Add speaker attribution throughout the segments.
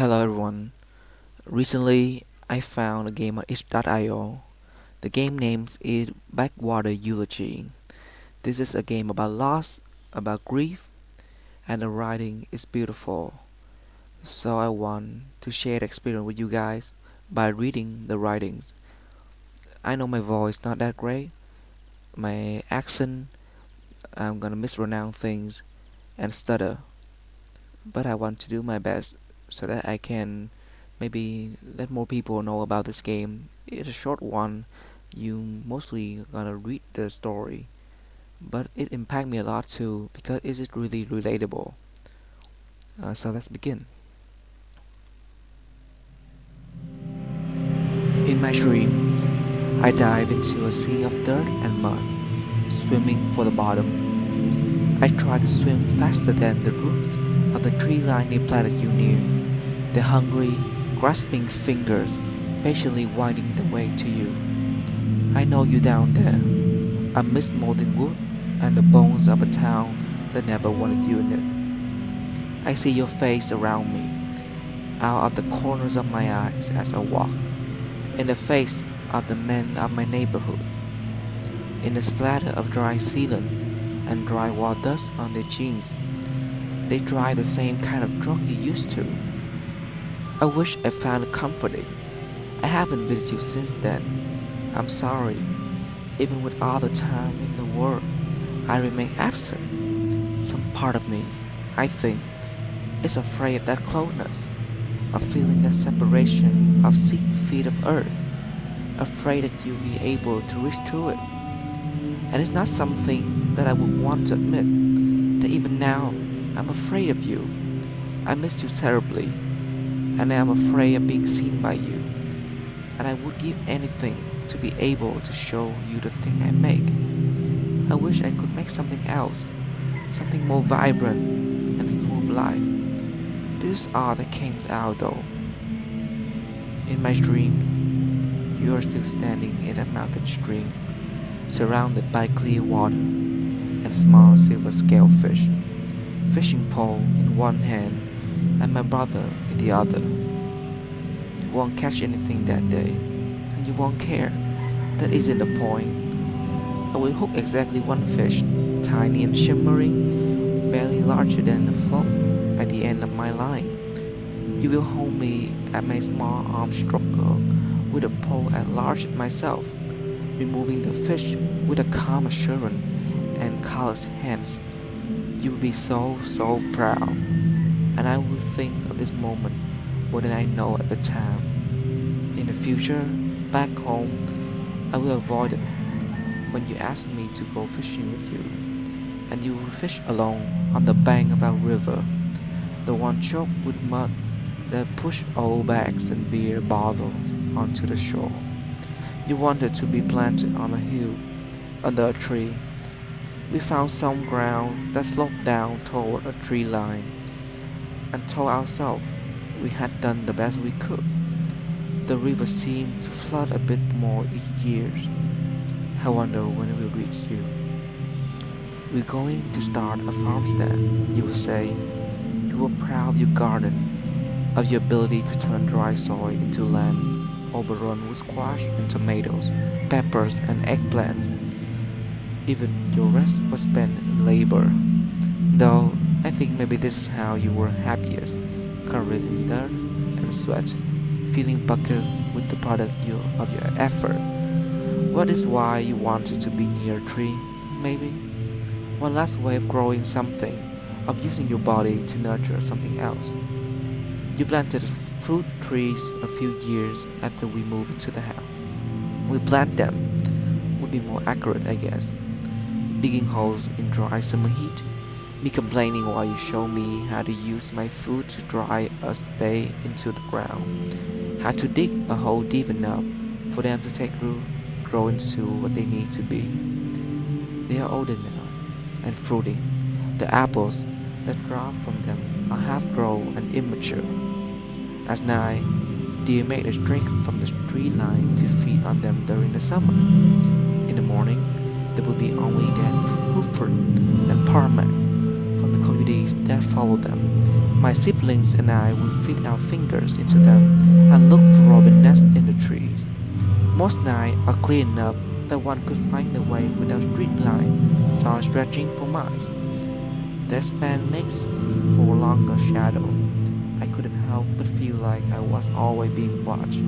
Speaker 1: Hello everyone. Recently, I found a game on itch.io. The game name is Backwater Eulogy. This is a game about loss, about grief, and the writing is beautiful. So I want to share the experience with you guys by reading the writings. I know my voice not that great, my accent, I'm gonna mispronounce things and stutter, but I want to do my best so that I can maybe let more people know about this game. It's a short one. You mostly gonna read the story, but it impact me a lot too because it is really relatable. So let's begin. In my dream, I dive into a sea of dirt and mud, swimming for the bottom. I try to swim faster than the roots of the tree-lined planet you knew. The hungry, grasping fingers patiently winding the way to you. I know you down there, a mist molding wood and the bones of a town that never wanted you in it. I see your face around me, out of the corners of my eyes as I walk, in the face of the men of my neighborhood, in the splatter of dry sealant and dry wall dust on their jeans. They drive the same kind of drug you used to. I wish I found it comforting. I haven't visited you since then. I'm sorry. Even with all the time in the world, I remain absent. Some part of me, I think, is afraid of that closeness, of feeling that separation of 6 feet of earth, afraid that you'll be able to reach through it. And it's not something that I would want to admit, that even now I'm afraid of you. I miss you terribly, and I am afraid of being seen by you. And I would give anything to be able to show you the thing I make. I wish I could make something else, something more vibrant and full of life. This is all that came out though. In my dream, you are still standing in a mountain stream, surrounded by clear water and small silver scale fish, fishing pole in one hand and my brother in the other. You won't catch anything that day, and you won't care. That isn't the point. I will hook exactly one fish, tiny and shimmering, barely larger than a float, at the end of my line. You will hold me at my small arm stroker with a pole at large myself, removing the fish with a calm assurance and callous hands. You will be so proud, and I will think of this moment more than I know at the time. In the future, back home, I will avoid it when you ask me to go fishing with you, and you will fish alone on the bank of our river, the one choked with mud that pushed old bags and beer bottles onto the shore. You wanted to be planted on a hill under a tree. We found some ground that sloped down toward a tree line, and told ourselves we had done the best we could. The river seemed to flood a bit more each year. I wonder when it will reach you. We're going to start a farmstead, you will say. You were proud of your garden, of your ability to turn dry soil into land overrun with squash and tomatoes, peppers and eggplants. Even your rest was spent in labor. Though I think maybe this is how you were happiest, covered in dirt and sweat, feeling bucket with the product of your effort. What is why you wanted to be near a tree, maybe? One last way of growing something, of using your body to nurture something else. You planted fruit trees a few years after we moved into the house. We plant them, would be more accurate I guess. Digging holes in dry summer heat, me complaining while you show me how to use my food to dry a spade into the ground, how to dig a hole deep enough for them to take root, grow into what they need to be. They are older now, and fruity. The apples that drop from them are half grown and immature. As night, deer make a drink from the tree line to feed on them during the summer. In the morning, there will be only their hoof fruit and parmac from the coyotes that follow them, My siblings and I would fit our fingers into them and look for robin nests in the trees. Most nights are clear enough that one could find the way without street light, sun stretching for miles. The span makes for longer shadow. I couldn't help but feel like I was always being watched,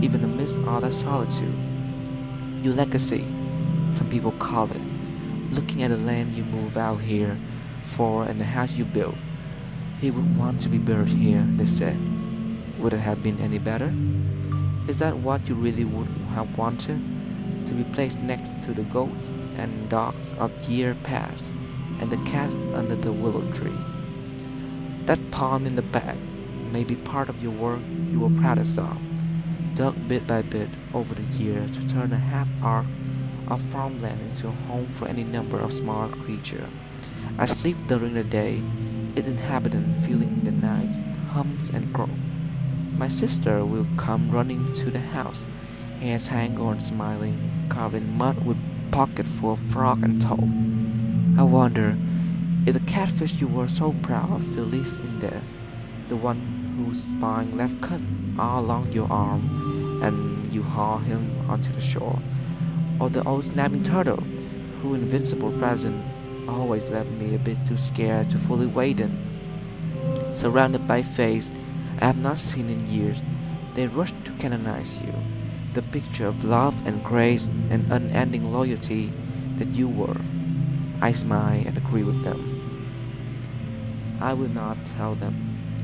Speaker 1: even amidst all that solitude. Your legacy, some people call it, looking at the land you move out here for and the house you built. He would want to be buried here, they said. Would it have been any better? Is that what you really would have wanted? To be placed next to the goats and dogs of years past, and the cat under the willow tree. That pond in the back may be part of your work you were proudest of, dug bit by bit over the year to turn a half arc of farmland into a home for any number of small creatures. I sleep during the day, its inhabitant filling the night, hums and croaks. My sister will come running to the house, hair tangled and smiling, carving mud with pocket full of frog and toad. I wonder if the catfish you were so proud of still lives in there, the one whose spine left cut all along your arm and you haul him onto the shore, or the old snapping turtle whose invincible presence always left me a bit too scared to fully wade in. Surrounded by faces I have not seen in years, they rush to canonize you, the picture of love and grace and unending loyalty that you were. I smile and agree with them. I will not tell them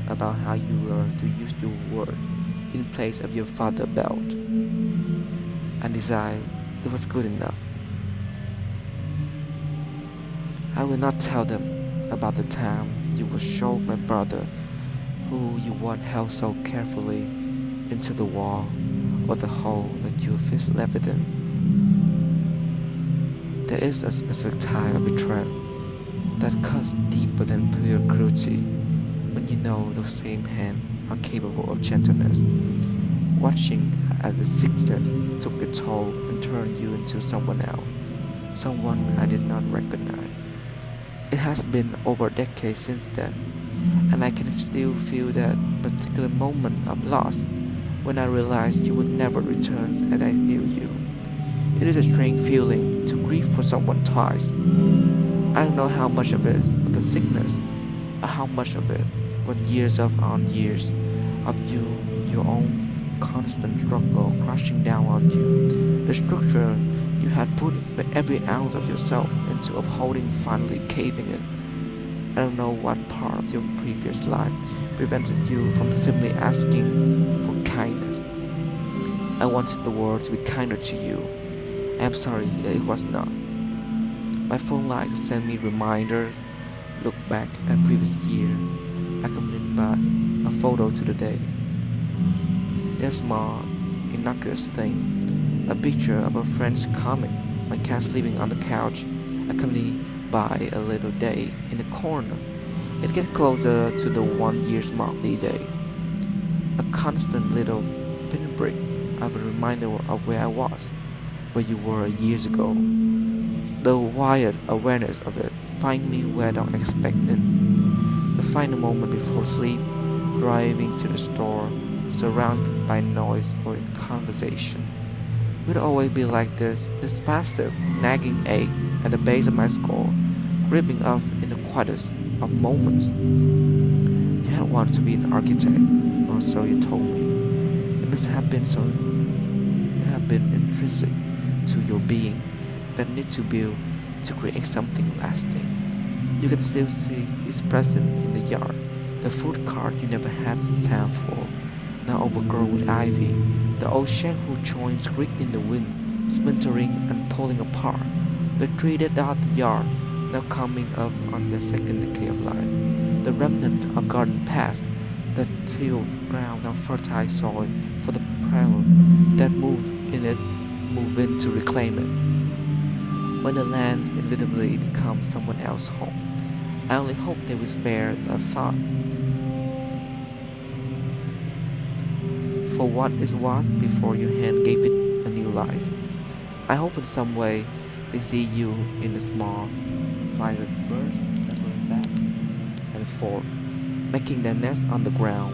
Speaker 1: about how you learned to use your word in place of your father's belt and decide it was good enough. I will not tell them about the time you would show my brother, who you once held so carefully, into the wall or the hole that your fist left it in. There is a specific type of betrayal that cuts deeper than pure cruelty when you know those same hands are capable of gentleness, watching as the sickness took its toll and turned you into someone else, someone I did not recognize. It has been over a decade since then, and I can still feel that particular moment of loss when I realized you would never return and I knew you. It is a strange feeling to grieve for someone twice. I don't know how much of it is of the sickness, or how much of it was years on years of you, your own constant struggle crushing down on you. The structure you had put every ounce of yourself into upholding finally caving in. I don't know what part of your previous life prevented you from simply asking for kindness. I wanted the world to be kinder to you. I am sorry that it was not. My phone light sent me reminders, look back at previous year, accompanied by a photo to the day. A small, innocuous thing, a picture of a French comic, my cat sleeping on the couch, accompanied by a little day in the corner. It gets closer to the 1 year mark the day. A constant little pinprick of a reminder of where I was, where you were years ago. The wired awareness of it find me where I don't expect it. The final moment before sleep, driving to the store, surrounded by noise or in conversation. It would always be like this passive, nagging ache at the base of my skull, gripping up in the quietest of moments. You had wanted to be an architect, or so you told me. It must have been so. You have been intrinsic to your being that need to build to create something lasting. You can still see its presence in the yard, the fruit cart you never had time for, now overgrown with ivy, the old shed whose joints creak in the wind, splintering and pulling apart, the tree that dot the yard, now coming up on their second decade of life, the remnant of garden past, the tilled ground now fertile soil for the prelude that move in to reclaim it. When the land inevitably becomes someone else's home, I only hope they will spare a thought for what is what before your hand gave it a new life. I hope in some way they see you in the small, fiery burst that bring back and forth making their nest on the ground,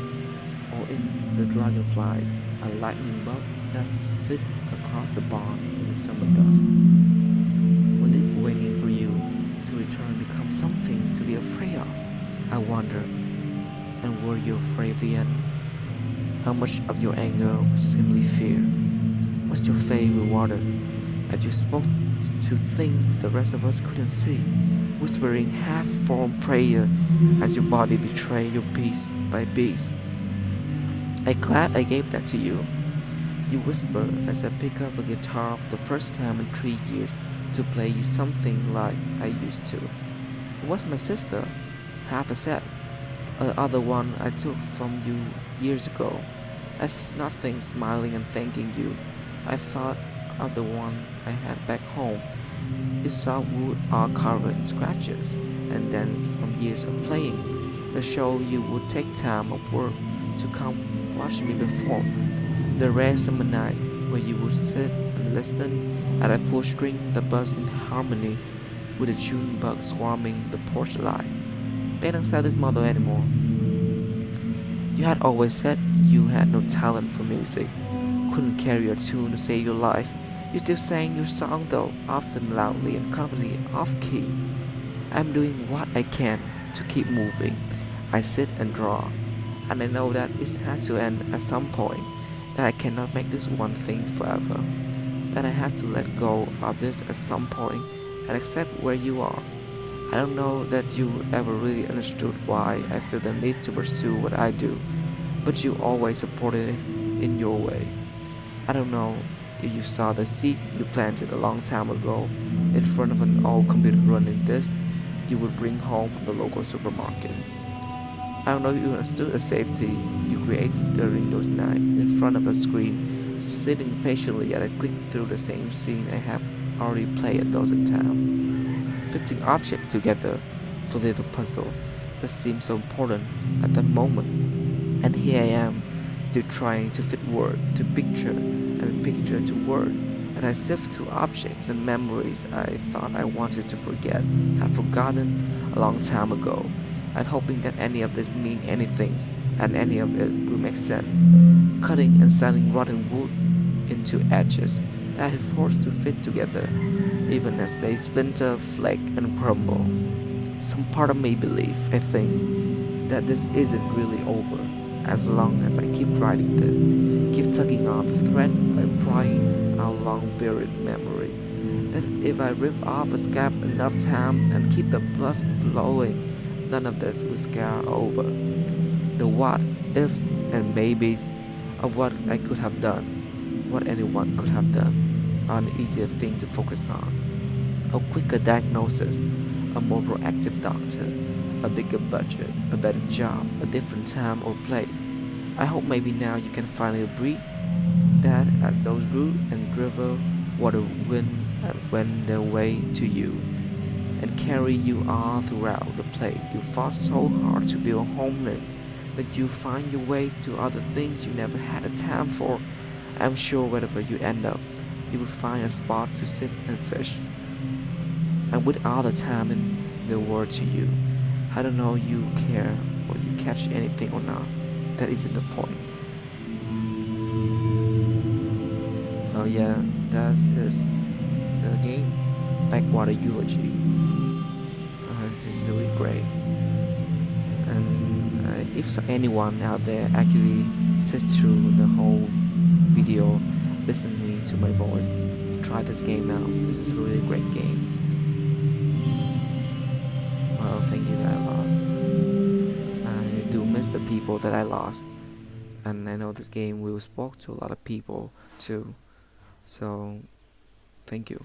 Speaker 1: or in the dragonflies and lightning bugs that flit across the barn in the summer dust. When did waiting for you to return become something to be afraid of? I wonder. And were you afraid of the end? How much of your anger was simply fear? Was your faith rewarded as you spoke to things the rest of us couldn't see, whispering half-formed prayer as your body betrayed you piece by piece? I'm glad I gave that to you. You whisper as I pick up a guitar for the first time in 3 years to play you something like I used to. It was my sister, half a set, the other one I took from you years ago. I said nothing, smiling and thanking you. I thought of the one I had back home. Its soft wood all covered in scratches and dents from years of playing. The show you would take time of work to come watch me perform. The rare summer night where you would sit and listen as I pull strings that buzz in harmony with the June bug swarming the porch light. They don't sell this model anymore. You had always said you had no talent for music, couldn't carry a tune to save your life. You still sang your song though, often loudly and completely off key. I'm doing what I can to keep moving. I sit and draw, and I know that it has to end at some point, that I cannot make this one thing forever, that I have to let go of this at some point and accept where you are. I don't know that you ever really understood why I feel the need to pursue what I do, but you always supported it in your way. I don't know if you saw the seed you planted a long time ago in front of an old computer running disk you would bring home from the local supermarket. I don't know if you understood the safety you created during those nights in front of a screen, sitting patiently as I click through the same scene I have already played a dozen times, fitting objects together for little puzzle that seemed so important at that moment. And here I am, still trying to fit word to picture and picture to word, and I sift through objects and memories I thought I wanted to forget, had forgotten a long time ago, and hoping that any of this mean anything, and any of it will make sense. Cutting and selling rotten wood into edges that I have forced to fit together, even as they splinter, flake, and crumble. Some part of me believes, I think, that this isn't really over, as long as I keep writing this, keep tugging on the thread by prying out long buried memory. That if I rip off a scab enough time and keep the blood flowing, none of this will scare over. The what, if, and maybe of what I could have done, what anyone could have done, are an easier thing to focus on. A quicker diagnosis, a more proactive doctor, a bigger budget, a better job, a different time or place. I hope maybe now you can finally breathe that as those root and drivel water wind and wend their way to you and carry you all throughout the place you fought so hard to build a home in, that you find your way to other things you never had a time for. I'm sure wherever you end up, you will find a spot to sit and fish. And with all the time in the world to you, I don't know you care or you catch anything or not. That isn't the point. Oh yeah, that is the game Backwater Eulogy. This is really great. And if anyone out there actually sits through the whole video, listen me to my voice, try this game out. This is a really great game. Well, thank you that I lost. I do miss the people that I lost, and I know this game will spoke to a lot of people too. So, thank you.